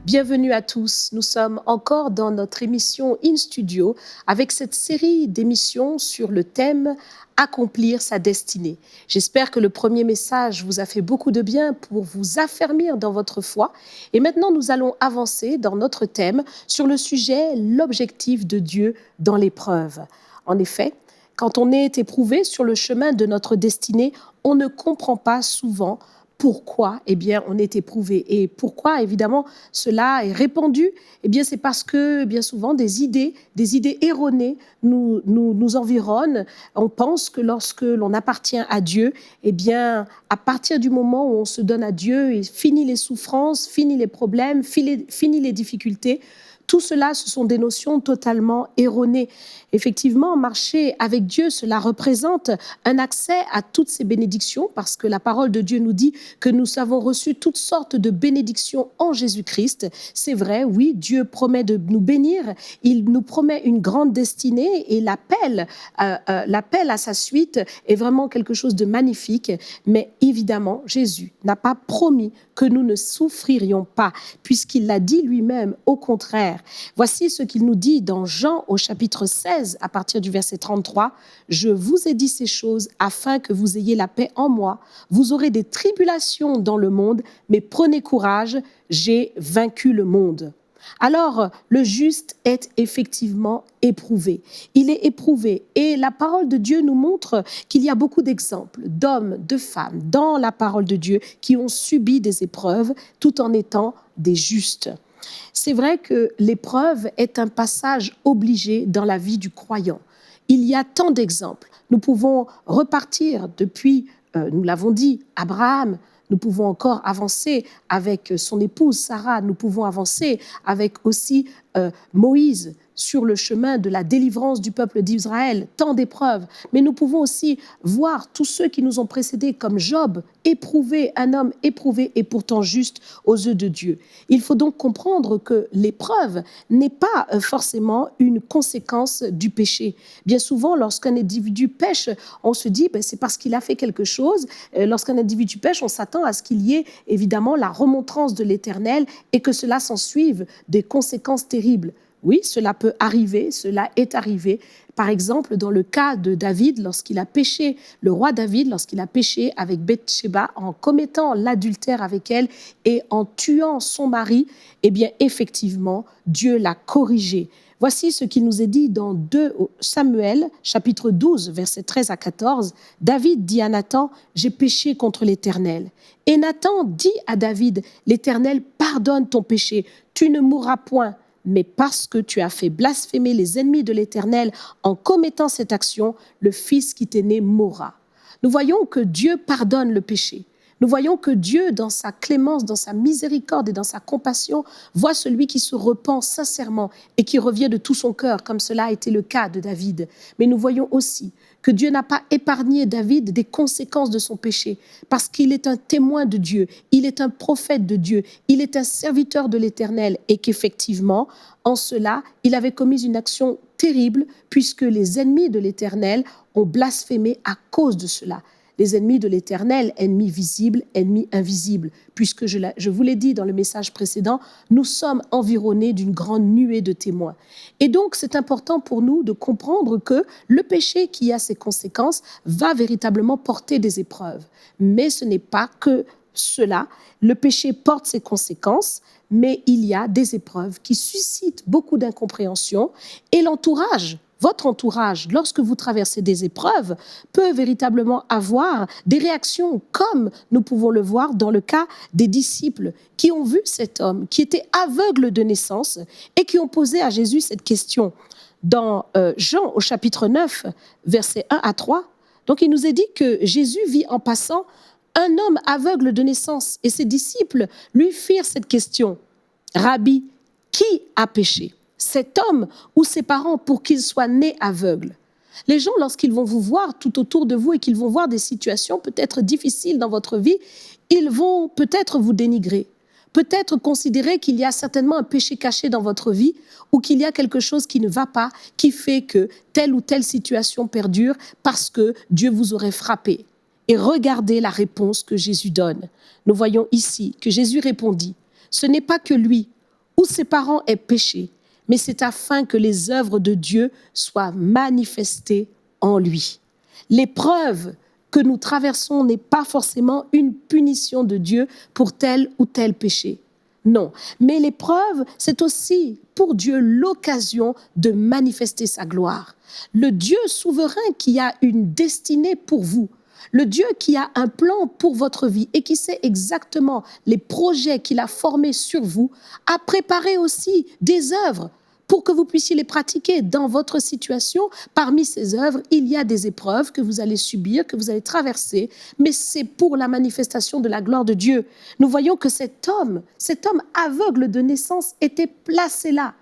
Bienvenue à tous. Nous sommes encore dans notre émission In Studio avec cette série d'émissions sur le thème Accomplir sa destinée. J'espère que le premier message vous a fait beaucoup de bien pour vous affermir dans votre foi. Et maintenant, nous allons avancer dans notre thème sur le sujet l'objectif de Dieu dans l'épreuve. En effet, quand on est éprouvé sur le chemin de notre destinée, on ne comprend pas souvent pourquoi on est éprouvé. Et pourquoi, évidemment, cela est répandu? C'est parce que, bien souvent, des idées erronées nous environnent. On pense que lorsque l'on appartient à Dieu, à partir du moment où on se donne à Dieu, et fini les souffrances, fini les problèmes, fini les difficultés. Tout cela, ce sont des notions totalement erronées. Effectivement, marcher avec Dieu, cela représente un accès à toutes ces bénédictions parce que la parole de Dieu nous dit que nous avons reçu toutes sortes de bénédictions en Jésus-Christ. C'est vrai, oui, Dieu promet de nous bénir. Il nous promet une grande destinée et l'appel à sa suite est vraiment quelque chose de magnifique. Mais évidemment, Jésus n'a pas promis que nous ne souffririons pas puisqu'il l'a dit lui-même, au contraire. Voici ce qu'il nous dit dans Jean au chapitre 16 à partir du verset 33. « Je vous ai dit ces choses afin que vous ayez la paix en moi. Vous aurez des tribulations dans le monde, mais prenez courage, j'ai vaincu le monde. » Alors, le juste est effectivement éprouvé. Il est éprouvé et la parole de Dieu nous montre qu'il y a beaucoup d'exemples d'hommes, de femmes dans la parole de Dieu qui ont subi des épreuves tout en étant des justes. C'est vrai que l'épreuve est un passage obligé dans la vie du croyant. Il y a tant d'exemples. Nous pouvons repartir depuis, nous l'avons dit, Abraham. Nous pouvons encore avancer avec son épouse Sarah. Nous pouvons avancer avec aussi Moïse sur le chemin de la délivrance du peuple d'Israël, tant d'épreuves. Mais nous pouvons aussi voir tous ceux qui nous ont précédés comme Job, éprouvé, un homme éprouvé et pourtant juste aux yeux de Dieu. Il faut donc comprendre que l'épreuve n'est pas forcément une conséquence du péché. Bien souvent, lorsqu'un individu pêche, on se dit c'est parce qu'il a fait quelque chose. Lorsqu'un individu pêche, on s'attend à ce qu'il y ait évidemment la remontrance de l'Éternel et que cela s'ensuive des conséquences terribles. Oui, cela peut arriver, cela est arrivé. Par exemple, dans le cas de David, lorsqu'il a péché, le roi David, lorsqu'il a péché avec Bathsheba en commettant l'adultère avec elle et en tuant son mari, effectivement, Dieu l'a corrigé. Voici ce qui nous est dit dans 2 Samuel, chapitre 12, versets 13 à 14. David dit à Nathan, « J'ai péché contre l'Éternel. » Et Nathan dit à David, « L'Éternel pardonne ton péché, tu ne mourras point. » Mais parce que tu as fait blasphémer les ennemis de l'Éternel en commettant cette action, le fils qui t'est né mourra. Nous voyons que Dieu pardonne le péché. Nous voyons que Dieu, dans sa clémence, dans sa miséricorde et dans sa compassion, voit celui qui se repent sincèrement et qui revient de tout son cœur, comme cela a été le cas de David. Mais nous voyons aussi que Dieu n'a pas épargné David des conséquences de son péché, parce qu'il est un témoin de Dieu, il est un prophète de Dieu, il est un serviteur de l'Éternel, et qu'effectivement, en cela, il avait commis une action terrible, puisque les ennemis de l'Éternel ont blasphémé à cause de cela. Les ennemis de l'Éternel, ennemis visibles, ennemis invisibles. Puisque je vous l'ai dit dans le message précédent, nous sommes environnés d'une grande nuée de témoins. Et donc, c'est important pour nous de comprendre que le péché qui a ses conséquences va véritablement porter des épreuves. Mais ce n'est pas que cela. Le péché porte ses conséquences, mais il y a des épreuves qui suscitent beaucoup d'incompréhension et l'entourage. Votre entourage, lorsque vous traversez des épreuves, peut véritablement avoir des réactions comme nous pouvons le voir dans le cas des disciples qui ont vu cet homme qui était aveugle de naissance et qui ont posé à Jésus cette question. Dans Jean au chapitre 9, versets 1 à 3, donc il nous est dit que Jésus vit en passant un homme aveugle de naissance et ses disciples lui firent cette question. « Rabbi, qui a péché ? Cet homme ou ses parents pour qu'il soit né aveugle ?» Les gens, lorsqu'ils vont vous voir tout autour de vous et qu'ils vont voir des situations peut-être difficiles dans votre vie, ils vont peut-être vous dénigrer. peut-être considérer qu'il y a certainement un péché caché dans votre vie ou qu'il y a quelque chose qui ne va pas, qui fait que telle ou telle situation perdure parce que Dieu vous aurait frappé. Et regardez la réponse que Jésus donne. Nous voyons ici que Jésus répondit, « Ce n'est pas que lui ou ses parents aient péché, mais c'est afin que les œuvres de Dieu soient manifestées en lui. » L'épreuve que nous traversons n'est pas forcément une punition de Dieu pour tel ou tel péché. Non, mais l'épreuve, c'est aussi pour Dieu l'occasion de manifester sa gloire. Le Dieu souverain qui a une destinée pour vous, le Dieu qui a un plan pour votre vie et qui sait exactement les projets qu'il a formés sur vous, a préparé aussi des œuvres pour que vous puissiez les pratiquer dans votre situation. Parmi ces œuvres, il y a des épreuves que vous allez subir, que vous allez traverser, mais c'est pour la manifestation de la gloire de Dieu. Nous voyons que cet homme aveugle de naissance était placé là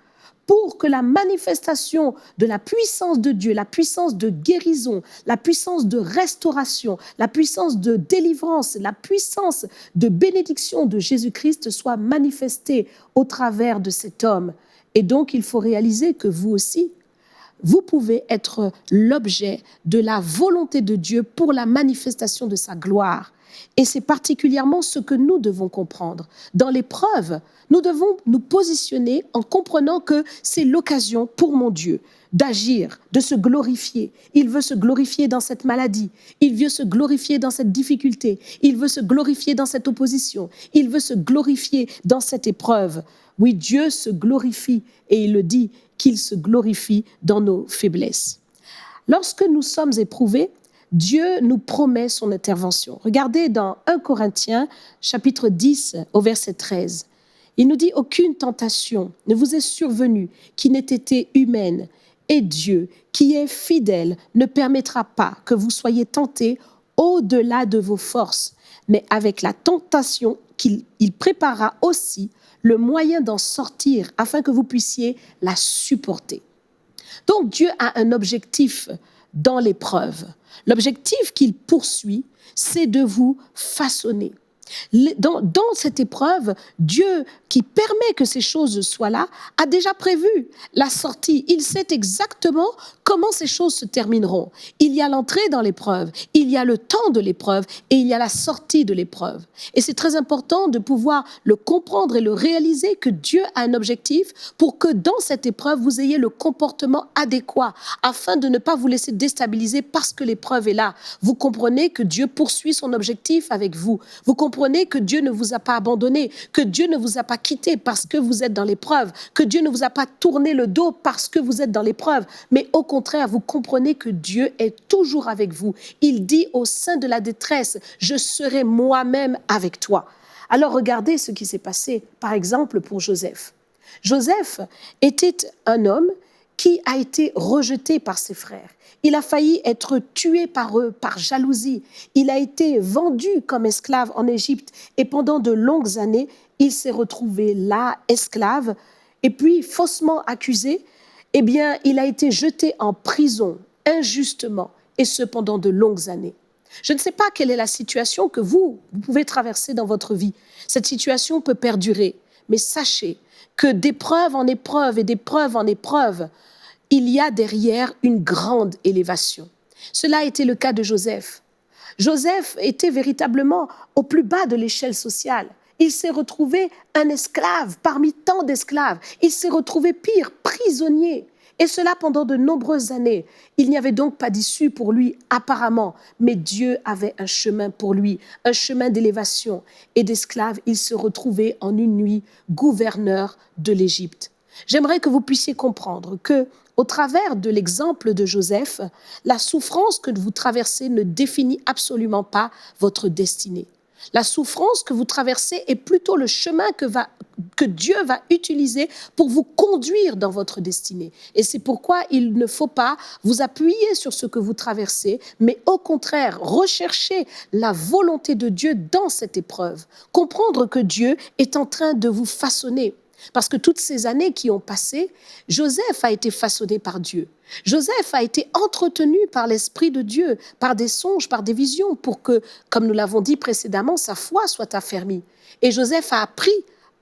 pour que la manifestation de la puissance de Dieu, la puissance de guérison, la puissance de restauration, la puissance de délivrance, la puissance de bénédiction de Jésus-Christ soit manifestée au travers de cet homme. Et donc, il faut réaliser que vous aussi, vous pouvez être l'objet de la volonté de Dieu pour la manifestation de sa gloire. Et c'est particulièrement ce que nous devons comprendre. Dans l'épreuve, nous devons nous positionner en comprenant que c'est l'occasion pour mon Dieu d'agir, de se glorifier. Il veut se glorifier dans cette maladie. Il veut se glorifier dans cette difficulté. Il veut se glorifier dans cette opposition. Il veut se glorifier dans cette épreuve. Oui, Dieu se glorifie et il le dit qu'il se glorifie dans nos faiblesses. Lorsque nous sommes éprouvés, Dieu nous promet son intervention. Regardez dans 1 Corinthiens, chapitre 10, au verset 13. Il nous dit « Aucune tentation ne vous est survenue qui n'ait été humaine, et Dieu, qui est fidèle, ne permettra pas que vous soyez tentés au-delà de vos forces, mais avec la tentation il préparera aussi le moyen d'en sortir afin que vous puissiez la supporter. » Donc Dieu a un objectif dans l'épreuve. L'objectif qu'il poursuit, c'est de vous façonner. Dans cette épreuve, Dieu, qui permet que ces choses soient là, a déjà prévu la sortie. Il sait exactement comment ces choses se termineront. Il y a l'entrée dans l'épreuve, il y a le temps de l'épreuve et il y a la sortie de l'épreuve. Et c'est très important de pouvoir le comprendre et le réaliser que Dieu a un objectif pour que dans cette épreuve, vous ayez le comportement adéquat afin de ne pas vous laisser déstabiliser parce que l'épreuve est là. Vous comprenez que Dieu poursuit son objectif avec vous. Vous comprenez que Dieu ne vous a pas abandonné, que Dieu ne vous a pas quitté parce que vous êtes dans l'épreuve, que Dieu ne vous a pas tourné le dos parce que vous êtes dans l'épreuve, mais au contraire, vous comprenez que Dieu est toujours avec vous. Il dit au sein de la détresse, « Je serai moi-même avec toi ». Alors regardez ce qui s'est passé, par exemple, pour Joseph. Joseph était un homme qui a été rejeté par ses frères. Il a failli être tué par eux, par jalousie. Il a été vendu comme esclave en Égypte et pendant de longues années, il s'est retrouvé là, esclave, et puis faussement accusé, eh bien, il a été jeté en prison injustement, et ce pendant de longues années. Je ne sais pas quelle est la situation que vous pouvez traverser dans votre vie. Cette situation peut perdurer, mais sachez que d'épreuve en épreuve et d'épreuve en épreuve, il y a derrière une grande élévation. Cela a été le cas de Joseph. Joseph était véritablement au plus bas de l'échelle sociale. Il s'est retrouvé un esclave parmi tant d'esclaves. Il s'est retrouvé pire, prisonnier. Et cela pendant de nombreuses années. Il n'y avait donc pas d'issue pour lui apparemment, mais Dieu avait un chemin pour lui, un chemin d'élévation. Et d'esclave, il se retrouvait en une nuit gouverneur de l'Égypte. J'aimerais que vous puissiez comprendre que, au travers de l'exemple de Joseph, la souffrance que vous traversez ne définit absolument pas votre destinée. La souffrance que vous traversez est plutôt le chemin que Dieu va utiliser pour vous conduire dans votre destinée. Et c'est pourquoi il ne faut pas vous appuyer sur ce que vous traversez, mais au contraire, rechercher la volonté de Dieu dans cette épreuve. Comprendre que Dieu est en train de vous façonner. Parce que toutes ces années qui ont passé, Joseph a été façonné par Dieu. Joseph a été entretenu par l'Esprit de Dieu, par des songes, par des visions, pour que, comme nous l'avons dit précédemment, sa foi soit affermie. Et Joseph a appris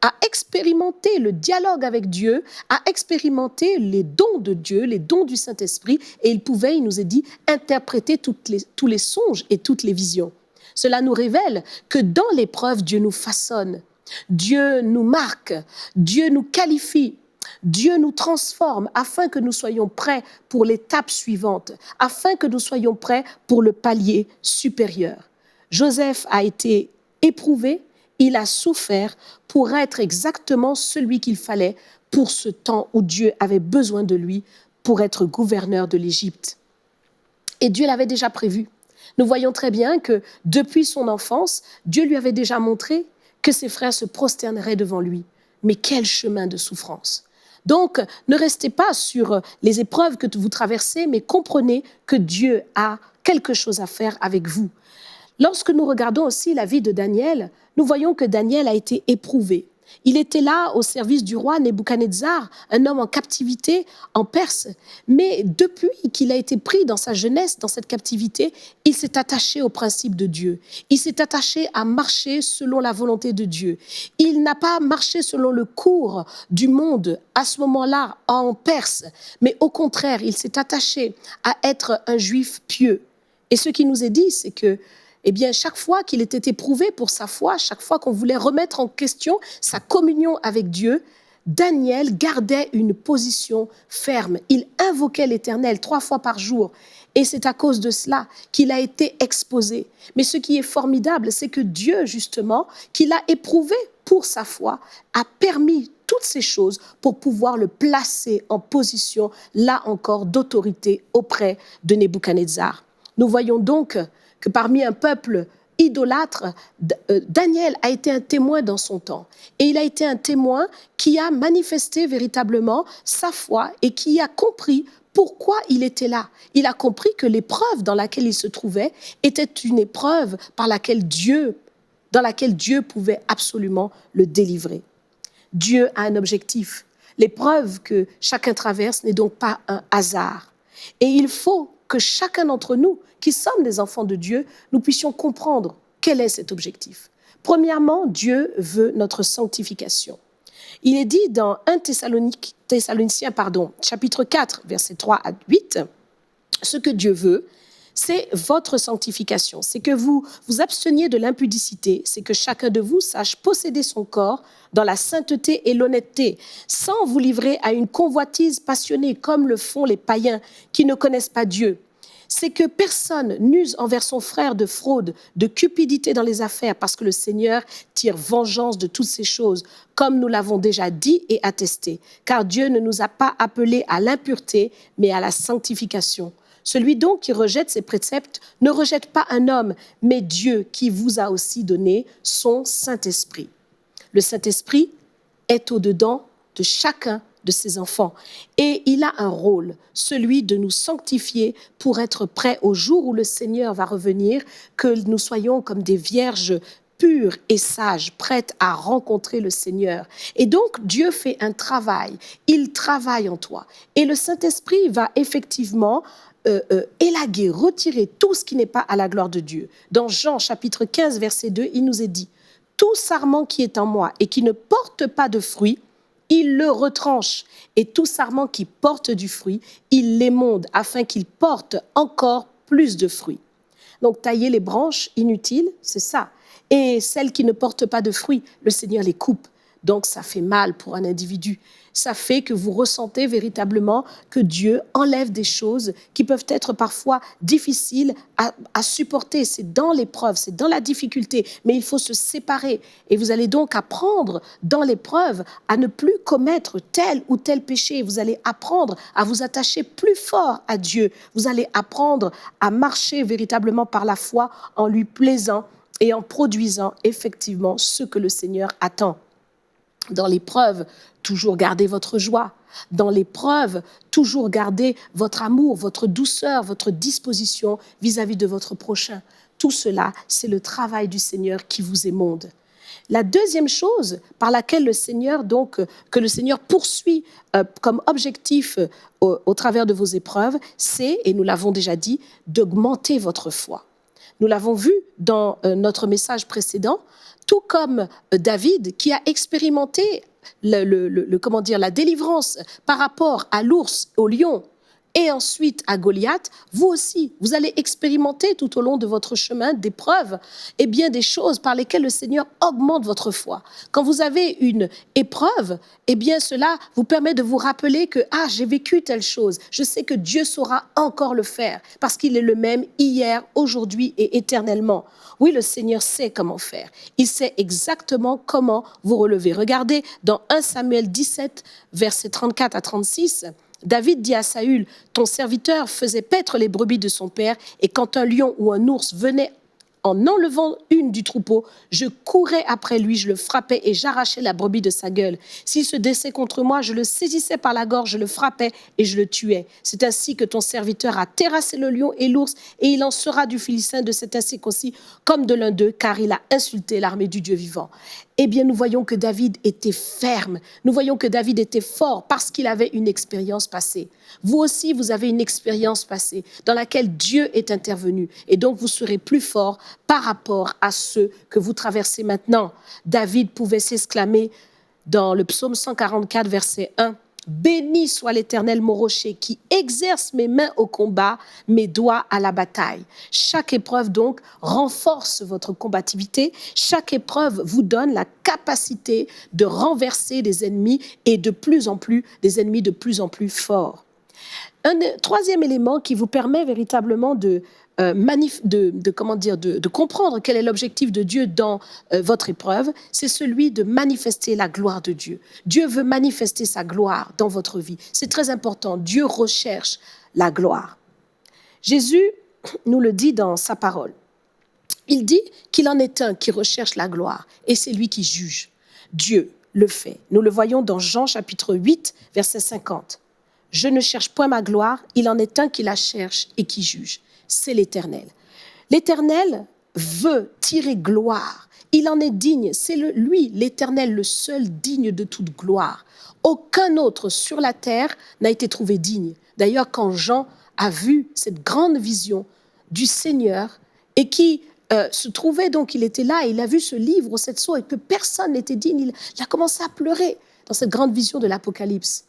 à expérimenter le dialogue avec Dieu, à expérimenter les dons de Dieu, les dons du Saint-Esprit, et il pouvait, il nous est dit, interpréter tous les songes et toutes les visions. Cela nous révèle que dans l'épreuve, Dieu nous façonne, Dieu nous marque, Dieu nous qualifie, Dieu nous transforme afin que nous soyons prêts pour l'étape suivante, afin que nous soyons prêts pour le palier supérieur. Joseph a été éprouvé, il a souffert pour être exactement celui qu'il fallait pour ce temps où Dieu avait besoin de lui pour être gouverneur de l'Égypte. Et Dieu l'avait déjà prévu. Nous voyons très bien que depuis son enfance, Dieu lui avait déjà montré que ses frères se prosterneraient devant lui. Mais quel chemin de souffrance! Donc, ne restez pas sur les épreuves que vous traversez, mais comprenez que Dieu a quelque chose à faire avec vous. Lorsque nous regardons aussi la vie de Daniel, nous voyons que Daniel a été éprouvé. Il était là au service du roi Nebuchadnezzar, un homme en captivité en Perse. Mais depuis qu'il a été pris dans sa jeunesse, dans cette captivité, il s'est attaché au principe de Dieu. Il s'est attaché à marcher selon la volonté de Dieu. Il n'a pas marché selon le cours du monde à ce moment-là en Perse, mais au contraire, il s'est attaché à être un juif pieux. Et ce qui nous est dit, c'est que eh bien, chaque fois qu'il était éprouvé pour sa foi, chaque fois qu'on voulait remettre en question sa communion avec Dieu, Daniel gardait une position ferme. Il invoquait l'Éternel 3 fois par jour. Et c'est à cause de cela qu'il a été exposé. Mais ce qui est formidable, c'est que Dieu, justement, qui l'a éprouvé pour sa foi, a permis toutes ces choses pour pouvoir le placer en position, là encore, d'autorité auprès de Nebuchadnezzar. Nous voyons donc que parmi un peuple idolâtre, Daniel a été un témoin dans son temps. Et il a été un témoin qui a manifesté véritablement sa foi et qui a compris pourquoi il était là. Il a compris que l'épreuve dans laquelle il se trouvait était une épreuve dans laquelle Dieu pouvait absolument le délivrer. Dieu a un objectif. L'épreuve que chacun traverse n'est donc pas un hasard. Et il faut que chacun d'entre nous, qui sommes des enfants de Dieu, nous puissions comprendre quel est cet objectif. Premièrement, Dieu veut notre sanctification. Il est dit dans 1 Thessaloniciens, chapitre 4, versets 3 à 8, ce que Dieu veut, c'est votre sanctification, c'est que vous vous absteniez de l'impudicité, c'est que chacun de vous sache posséder son corps dans la sainteté et l'honnêteté, sans vous livrer à une convoitise passionnée comme le font les païens qui ne connaissent pas Dieu. C'est que personne n'use envers son frère de fraude, de cupidité dans les affaires, parce que le Seigneur tire vengeance de toutes ces choses, comme nous l'avons déjà dit et attesté. Car Dieu ne nous a pas appelés à l'impureté, mais à la sanctification. Celui donc qui rejette ses préceptes ne rejette pas un homme, mais Dieu qui vous a aussi donné son Saint-Esprit. Le Saint-Esprit est au-dedans de chacun de ses enfants. Et il a un rôle, celui de nous sanctifier pour être prêts au jour où le Seigneur va revenir, que nous soyons comme des vierges pures et sages, prêtes à rencontrer le Seigneur. Et donc, Dieu fait un travail. Il travaille en toi. Et le Saint-Esprit va effectivement élaguer, retirer tout ce qui n'est pas à la gloire de Dieu. Dans Jean chapitre 15, verset 2, il nous est dit « Tout sarment qui est en moi et qui ne porte pas de fruit, il le retranche, et tout sarment qui porte du fruit, il l'émonde, afin qu'il porte encore plus de fruits. » Donc, tailler les branches inutiles, c'est ça. Et celles qui ne portent pas de fruits, le Seigneur les coupe. Donc, ça fait mal pour un individu. Ça fait que vous ressentez véritablement que Dieu enlève des choses qui peuvent être parfois difficiles à supporter. C'est dans l'épreuve, c'est dans la difficulté, mais il faut se séparer. Et vous allez donc apprendre dans l'épreuve à ne plus commettre tel ou tel péché. Vous allez apprendre à vous attacher plus fort à Dieu. Vous allez apprendre à marcher véritablement par la foi en lui plaisant et en produisant effectivement ce que le Seigneur attend. Dans l'épreuve, toujours gardez votre joie. Dans l'épreuve, toujours gardez votre amour, votre douceur, votre disposition vis-à-vis de votre prochain. Tout cela, c'est le travail du Seigneur qui vous émonde. La deuxième chose par laquelle que le Seigneur poursuit comme objectif au travers de vos épreuves, c'est, et nous l'avons déjà dit, d'augmenter votre foi. Nous l'avons vu dans notre message précédent, tout comme David qui a expérimenté la délivrance par rapport à l'ours, au lion, et ensuite à Goliath, vous aussi, vous allez expérimenter tout au long de votre chemin d'épreuves et bien des choses par lesquelles le Seigneur augmente votre foi. Quand vous avez une épreuve, eh bien cela vous permet de vous rappeler que j'ai vécu telle chose. Je sais que Dieu saura encore le faire parce qu'il est le même hier, aujourd'hui et éternellement. Oui, le Seigneur sait comment faire. Il sait exactement comment vous relever. Regardez dans 1 Samuel 17, versets 34 à 36, David dit à Saül, ton serviteur faisait paître les brebis de son père, et quand un lion ou un ours venait en enlevant une du troupeau, je courais après lui, je le frappais et j'arrachais la brebis de sa gueule. S'il se dressait contre moi, je le saisissais par la gorge, je le frappais et je le tuais. C'est ainsi que ton serviteur a terrassé le lion et l'ours, et il en sera du Philistin de cet ainsi aussi comme de l'un d'eux, car il a insulté l'armée du Dieu vivant. Eh bien, nous voyons que David était ferme. Nous voyons que David était fort parce qu'il avait une expérience passée. Vous aussi, vous avez une expérience passée dans laquelle Dieu est intervenu. Et donc, vous serez plus fort par rapport à ceux que vous traversez maintenant. David pouvait s'exclamer dans le psaume 144, verset 1. Béni soit l'Éternel, mon rocher, qui exerce mes mains au combat, mes doigts à la bataille. Chaque épreuve, donc, renforce votre combativité. Chaque épreuve vous donne la capacité de renverser des ennemis et des ennemis de plus en plus forts. Un troisième élément qui vous permet véritablement de comprendre quel est l'objectif de Dieu dans votre épreuve, c'est celui de manifester la gloire de Dieu. Dieu veut manifester sa gloire dans votre vie. C'est très important. Dieu recherche la gloire. Jésus nous le dit dans sa parole. Il dit qu'il en est un qui recherche la gloire et c'est lui qui juge. Dieu le fait. Nous le voyons dans Jean chapitre 8, verset 50. Je ne cherche point ma gloire, il en est un qui la cherche et qui juge. C'est l'Éternel. L'Éternel veut tirer gloire. Il en est digne. C'est lui, l'Éternel, le seul digne de toute gloire. Aucun autre sur la terre n'a été trouvé digne. D'ailleurs, quand Jean a vu cette grande vision du Seigneur et qui se trouvait donc, il était là, il a vu ce livre aux 7 sceaux et que personne n'était digne, il a commencé à pleurer dans cette grande vision de l'Apocalypse.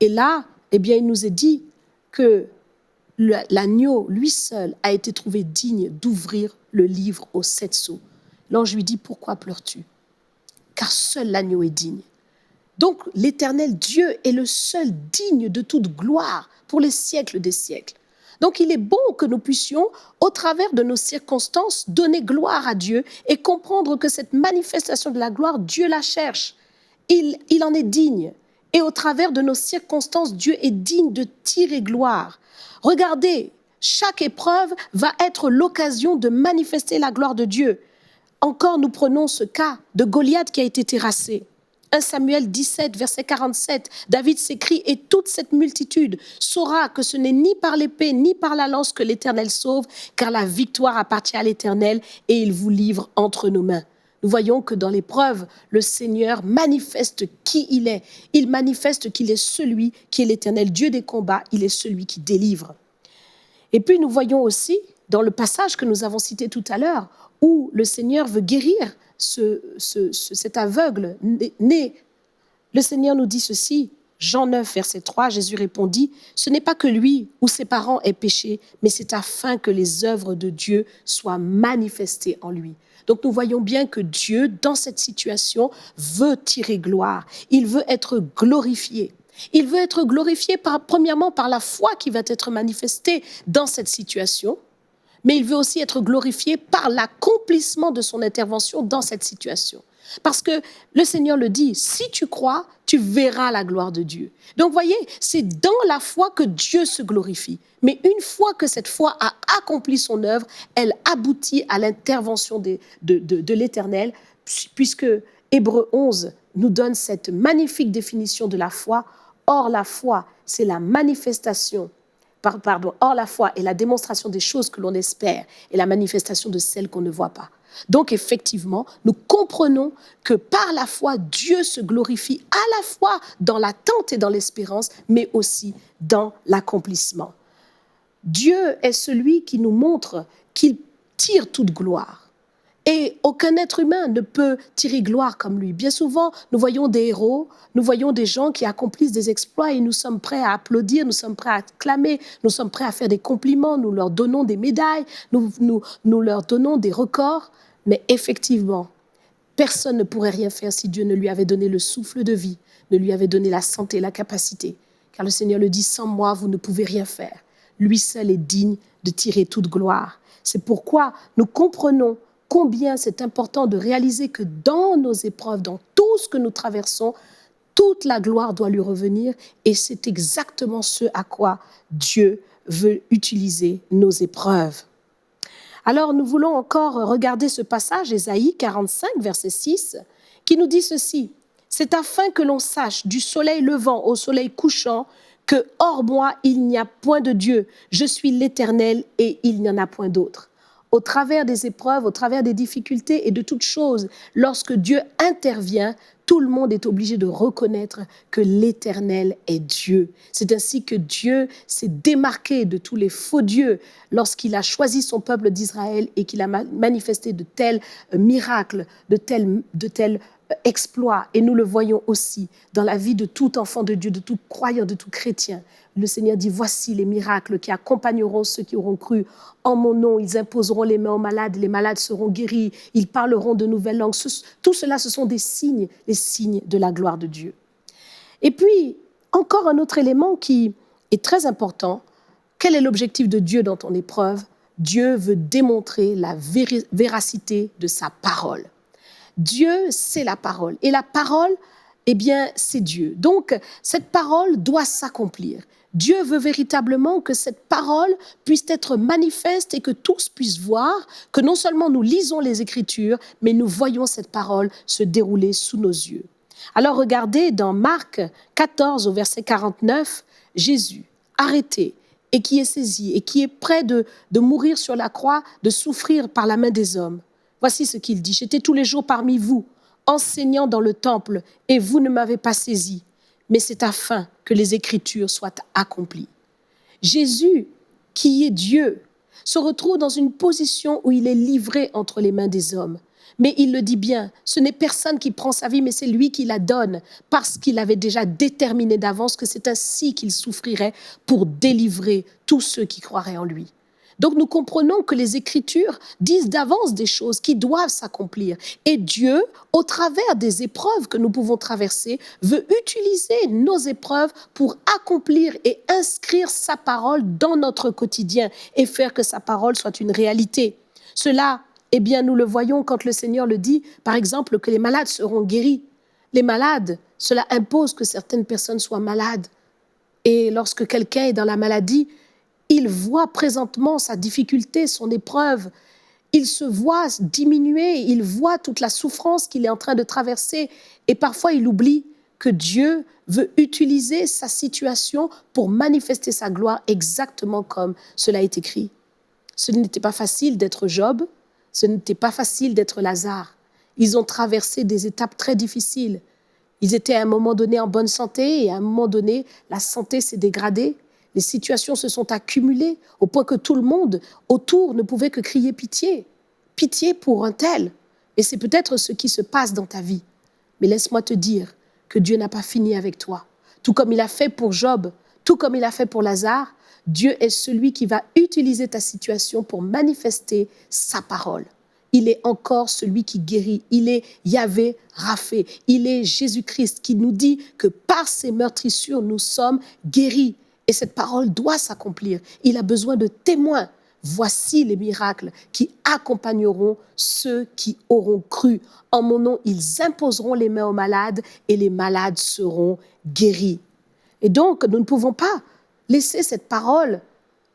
Et là, eh bien, il nous est dit que l'agneau, lui seul, a été trouvé digne d'ouvrir le livre aux 7 sceaux. L'ange lui dit, pourquoi pleures-tu? Car seul l'agneau est digne. Donc, l'Éternel Dieu est le seul digne de toute gloire pour les siècles des siècles. Donc, il est bon que nous puissions, au travers de nos circonstances, donner gloire à Dieu et comprendre que cette manifestation de la gloire, Dieu la cherche. Il en est digne. Et au travers de nos circonstances, Dieu est digne de tirer gloire. Regardez, chaque épreuve va être l'occasion de manifester la gloire de Dieu. Encore, nous prenons ce cas de Goliath qui a été terrassé. 1 Samuel 17, verset 47, David s'écrie « Et toute cette multitude saura que ce n'est ni par l'épée ni par la lance que l'Éternel sauve, car la victoire appartient à l'Éternel et il vous livre entre nos mains. » Nous voyons que dans l'épreuve, le Seigneur manifeste qui il est. Il manifeste qu'il est celui qui est l'Éternel, Dieu des combats. Il est celui qui délivre. Et puis nous voyons aussi, dans le passage que nous avons cité tout à l'heure, où le Seigneur veut guérir cet aveugle né. Le Seigneur nous dit ceci, Jean 9, verset 3, Jésus répondit, « Ce n'est pas que lui ou ses parents aient péché, mais c'est afin que les œuvres de Dieu soient manifestées en lui. » Donc nous voyons bien que Dieu, dans cette situation, veut tirer gloire. Il veut être glorifié. Il veut être glorifié premièrement par la foi qui va être manifestée dans cette situation, mais il veut aussi être glorifié par l'accomplissement de son intervention dans cette situation. Parce que le Seigneur le dit, si tu crois, tu verras la gloire de Dieu. Donc, voyez, c'est dans la foi que Dieu se glorifie. Mais une fois que cette foi a accompli son œuvre, elle aboutit à l'intervention de l'Éternel, puisque Hébreux 11 nous donne cette magnifique définition de la foi. Or, la foi, c'est la manifestation. Or, la foi est la démonstration des choses que l'on espère et la manifestation de celles qu'on ne voit pas. Donc, effectivement, nous comprenons que par la foi, Dieu se glorifie à la fois dans l'attente et dans l'espérance, mais aussi dans l'accomplissement. Dieu est celui qui nous montre qu'il tire toute gloire. Et aucun être humain ne peut tirer gloire comme lui. Bien souvent, nous voyons des héros, nous voyons des gens qui accomplissent des exploits et nous sommes prêts à applaudir, nous sommes prêts à acclamer, nous sommes prêts à faire des compliments, nous leur donnons des médailles, nous leur donnons des records. Mais effectivement, personne ne pourrait rien faire si Dieu ne lui avait donné le souffle de vie, ne lui avait donné la santé, la capacité. Car le Seigneur le dit, sans moi, vous ne pouvez rien faire. Lui seul est digne de tirer toute gloire. C'est pourquoi nous comprenons combien c'est important de réaliser que dans nos épreuves, dans tout ce que nous traversons, toute la gloire doit lui revenir et c'est exactement ce à quoi Dieu veut utiliser nos épreuves. Alors nous voulons encore regarder ce passage, Ésaïe 45, verset 6, qui nous dit ceci. « C'est afin que l'on sache du soleil levant au soleil couchant que hors moi il n'y a point de Dieu. Je suis l'Éternel et il n'y en a point d'autre. » Au travers des épreuves, au travers des difficultés et de toutes choses, lorsque Dieu intervient, tout le monde est obligé de reconnaître que l'Éternel est Dieu. C'est ainsi que Dieu s'est démarqué de tous les faux dieux lorsqu'il a choisi son peuple d'Israël et qu'il a manifesté de tels miracles, de tels exploits. Et nous le voyons aussi dans la vie de tout enfant de Dieu, de tout croyant, de tout chrétien. Le Seigneur dit, voici les miracles qui accompagneront ceux qui auront cru. En mon nom, ils imposeront les mains aux malades, les malades seront guéris, ils parleront de nouvelles langues. Tout cela, ce sont des signes, les signes de la gloire de Dieu. Et puis, encore un autre élément qui est très important. Quel est l'objectif de Dieu dans ton épreuve? Dieu veut démontrer la véracité de sa parole. Dieu, c'est la parole. Et la parole, eh bien, c'est Dieu. Donc, cette parole doit s'accomplir. Dieu veut véritablement que cette parole puisse être manifeste et que tous puissent voir que non seulement nous lisons les Écritures, mais nous voyons cette parole se dérouler sous nos yeux. Alors, regardez dans Marc 14 au verset 49, Jésus, arrêté, et qui est saisi, et qui est prêt de mourir sur la croix, de souffrir par la main des hommes. Voici ce qu'il dit, « J'étais tous les jours parmi vous, enseignant dans le temple, et vous ne m'avez pas saisi, mais c'est afin que les Écritures soient accomplies. » Jésus, qui est Dieu, se retrouve dans une position où il est livré entre les mains des hommes. Mais il le dit bien, ce n'est personne qui prend sa vie, mais c'est lui qui la donne, parce qu'il avait déjà déterminé d'avance que c'est ainsi qu'il souffrirait pour délivrer tous ceux qui croiraient en lui. Donc nous comprenons que les Écritures disent d'avance des choses qui doivent s'accomplir. Et Dieu, au travers des épreuves que nous pouvons traverser, veut utiliser nos épreuves pour accomplir et inscrire sa parole dans notre quotidien et faire que sa parole soit une réalité. Cela, eh bien, nous le voyons quand le Seigneur le dit, par exemple, que les malades seront guéris. Les malades, cela impose que certaines personnes soient malades. Et lorsque quelqu'un est dans la maladie, il voit présentement sa difficulté, son épreuve. Il se voit diminuer, il voit toute la souffrance qu'il est en train de traverser. Et parfois, il oublie que Dieu veut utiliser sa situation pour manifester sa gloire exactement comme cela est écrit. Ce n'était pas facile d'être Job, ce n'était pas facile d'être Lazare. Ils ont traversé des étapes très difficiles. Ils étaient à un moment donné en bonne santé et à un moment donné, la santé s'est dégradée. Les situations se sont accumulées au point que tout le monde autour ne pouvait que crier pitié. Pitié pour un tel. Et c'est peut-être ce qui se passe dans ta vie. Mais laisse-moi te dire que Dieu n'a pas fini avec toi. Tout comme il a fait pour Job, tout comme il a fait pour Lazare, Dieu est celui qui va utiliser ta situation pour manifester sa parole. Il est encore celui qui guérit. Il est Yahvé Rapha. Il est Jésus-Christ qui nous dit que par ses meurtrissures, nous sommes guéris. Et cette parole doit s'accomplir. Il a besoin de témoins. Voici les miracles qui accompagneront ceux qui auront cru. En mon nom, ils imposeront les mains aux malades et les malades seront guéris. Et donc, nous ne pouvons pas laisser cette parole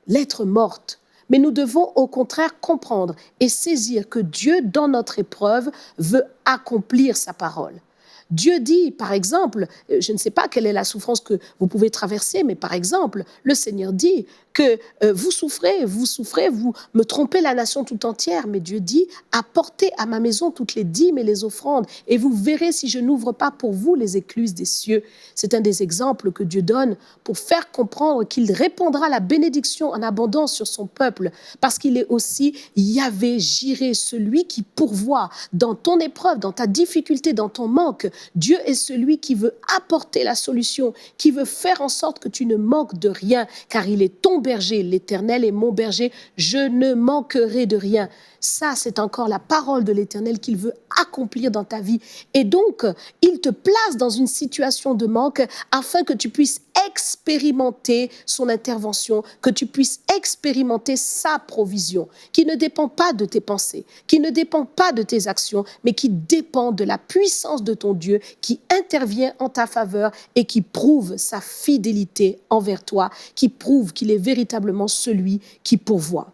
lettre morte. Mais nous devons au contraire comprendre et saisir que Dieu, dans notre épreuve, veut accomplir sa parole. Dieu dit, par exemple, je ne sais pas quelle est la souffrance que vous pouvez traverser, mais par exemple, le Seigneur dit que vous souffrez, vous me trompez la nation tout entière. Mais Dieu dit, apportez à ma maison toutes les dîmes et les offrandes, et vous verrez si je n'ouvre pas pour vous les écluses des cieux. C'est un des exemples que Dieu donne pour faire comprendre qu'il répandra la bénédiction en abondance sur son peuple, parce qu'il est aussi Yahvé Jireh, celui qui pourvoit dans ton épreuve, dans ta difficulté, dans ton manque. Dieu est celui qui veut apporter la solution, qui veut faire en sorte que tu ne manques de rien, car il est ton berger, l'Éternel est mon berger, je ne manquerai de rien. Ça, c'est encore la parole de l'Éternel qu'il veut accomplir dans ta vie. Et donc, il te place dans une situation de manque afin que tu puisses expérimenter son intervention, que tu puisses expérimenter sa provision, qui ne dépend pas de tes pensées, qui ne dépend pas de tes actions, mais qui dépend de la puissance de ton Dieu, qui intervient en ta faveur et qui prouve sa fidélité envers toi, qui prouve qu'il est véritablement celui qui pourvoit.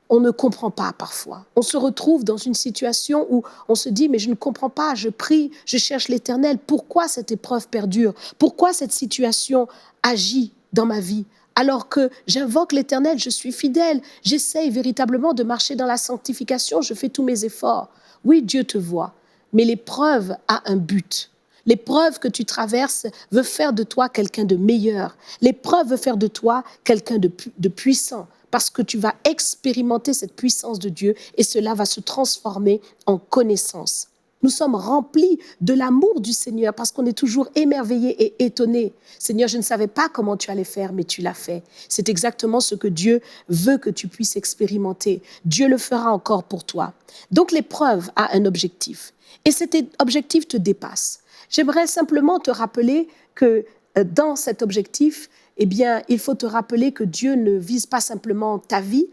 On ne comprend pas parfois. On se retrouve dans une situation où on se dit, mais je ne comprends pas, je prie, je cherche l'Éternel. Pourquoi cette épreuve perdure? Pourquoi cette situation agit dans ma vie? Alors que j'invoque l'Éternel, je suis fidèle, j'essaye véritablement de marcher dans la sanctification, je fais tous mes efforts. Oui, Dieu te voit, mais l'épreuve a un but. L'épreuve que tu traverses veut faire de toi quelqu'un de meilleur. L'épreuve veut faire de toi quelqu'un de puissant, parce que tu vas expérimenter cette puissance de Dieu et cela va se transformer en connaissance. Nous sommes remplis de l'amour du Seigneur parce qu'on est toujours émerveillés et étonnés. Seigneur, je ne savais pas comment tu allais faire, mais tu l'as fait. C'est exactement ce que Dieu veut que tu puisses expérimenter. Dieu le fera encore pour toi. Donc l'épreuve a un objectif et cet objectif te dépasse. J'aimerais simplement te rappeler que dans cet objectif, eh bien, il faut te rappeler que Dieu ne vise pas simplement ta vie,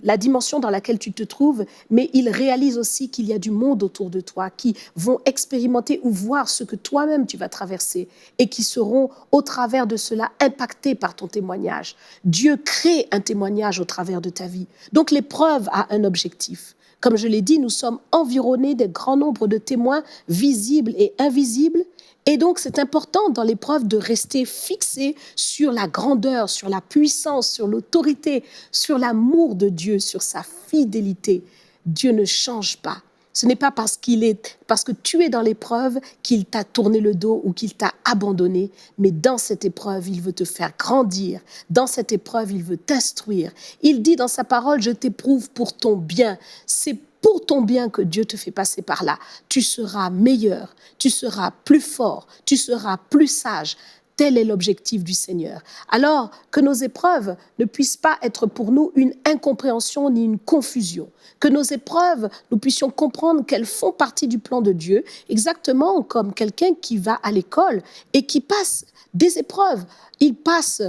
la dimension dans laquelle tu te trouves, mais il réalise aussi qu'il y a du monde autour de toi qui vont expérimenter ou voir ce que toi-même tu vas traverser et qui seront au travers de cela impactés par ton témoignage. Dieu crée un témoignage au travers de ta vie. Donc l'épreuve a un objectif. Comme je l'ai dit, nous sommes environnés d'un grand nombre de témoins visibles et invisibles. Et donc, c'est important dans l'épreuve de rester fixé sur la grandeur, sur la puissance, sur l'autorité, sur l'amour de Dieu, sur sa fidélité. Dieu ne change pas. Ce n'est pas parce que tu es dans l'épreuve qu'il t'a tourné le dos ou qu'il t'a abandonné, mais dans cette épreuve, il veut te faire grandir. Dans cette épreuve, il veut t'instruire. Il dit dans sa parole, je t'éprouve pour ton bien. C'est pour ton bien que Dieu te fait passer par là. Tu seras meilleur, tu seras plus fort, tu seras plus sage. Tel est l'objectif du Seigneur. Alors que nos épreuves ne puissent pas être pour nous une incompréhension ni une confusion. Que nos épreuves, nous puissions comprendre qu'elles font partie du plan de Dieu, exactement comme quelqu'un qui va à l'école et qui passe des épreuves. Il passe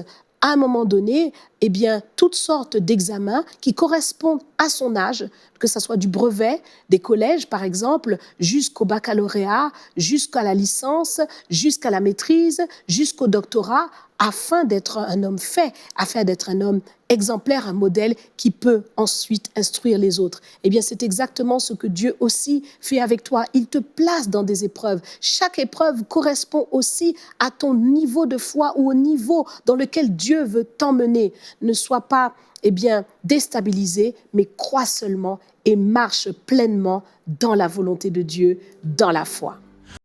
à un moment donné, eh bien, toutes sortes d'examens qui correspondent à son âge, que ce soit du brevet, des collèges par exemple, jusqu'au baccalauréat, jusqu'à la licence, jusqu'à la maîtrise, jusqu'au doctorat, afin d'être un homme fait, afin d'être un homme exemplaire, un modèle qui peut ensuite instruire les autres. Eh bien, c'est exactement ce que Dieu aussi fait avec toi. Il te place dans des épreuves. Chaque épreuve correspond aussi à ton niveau de foi ou au niveau dans lequel Dieu veut t'emmener. Ne sois pas, eh bien, déstabilisé, mais crois seulement et marche pleinement dans la volonté de Dieu, dans la foi.